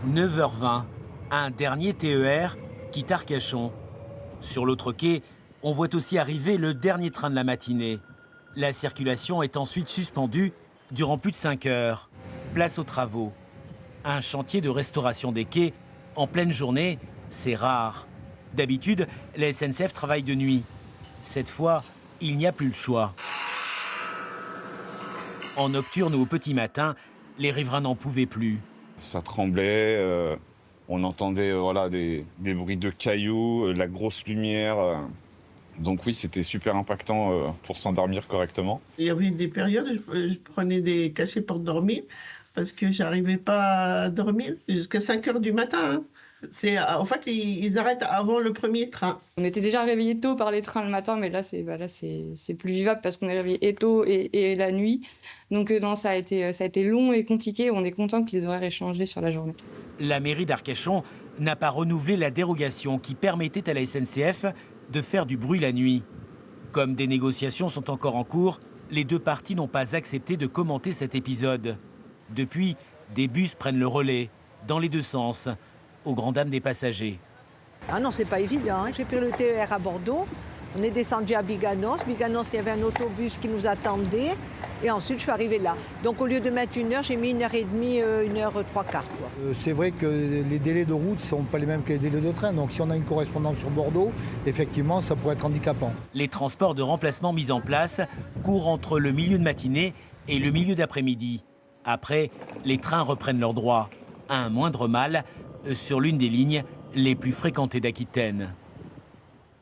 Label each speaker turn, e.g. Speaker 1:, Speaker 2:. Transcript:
Speaker 1: 9h20, un dernier TER quitte Arcachon. Sur l'autre quai, on voit aussi arriver le dernier train de la matinée. La circulation est ensuite suspendue durant plus de 5 heures. Place aux travaux. Un chantier de restauration des quais en pleine journée, c'est rare. D'habitude, la SNCF travaille de nuit. Cette fois, il n'y a plus le choix. En nocturne ou au petit matin, les riverains n'en pouvaient plus.
Speaker 2: Ça tremblait, on entendait voilà, des bruits de cailloux, la grosse lumière. Donc oui, c'était super impactant pour s'endormir correctement.
Speaker 3: Il y avait des périodes où je prenais des cachets pour dormir parce que j'arrivais pas à dormir jusqu'à 5 heures du matin. Hein. En fait, ils arrêtent avant le premier train.
Speaker 4: On était déjà réveillés tôt par les trains le matin, mais là, c'est plus vivable parce qu'on est réveillés et tôt et la nuit. Donc non, ça a été long et compliqué. On est content que les horaires aient changé sur la journée.
Speaker 1: La mairie d'Arcachon n'a pas renouvelé la dérogation qui permettait à la SNCF de faire du bruit la nuit. Comme des négociations sont encore en cours, les deux parties n'ont pas accepté de commenter cet épisode. Depuis, des bus prennent le relais, dans les deux sens, aux grand dames des passagers.
Speaker 5: Ah non, c'est pas évident. Hein. J'ai pris le TER à Bordeaux. On est descendu à Biganos. Biganos, il y avait un autobus qui nous attendait. Et ensuite, je suis arrivée là. Donc, au lieu de mettre 1 heure, j'ai mis 1h30, 1h03.
Speaker 6: C'est vrai que les délais de route ne sont pas les mêmes que les délais de train. Donc, si on a une correspondance sur Bordeaux, effectivement, ça pourrait être handicapant.
Speaker 1: Les transports de remplacement mis en place courent entre le milieu de matinée et le milieu d'après-midi. Après, les trains reprennent leurs droits. À un moindre mal, sur l'une des lignes les plus fréquentées d'Aquitaine.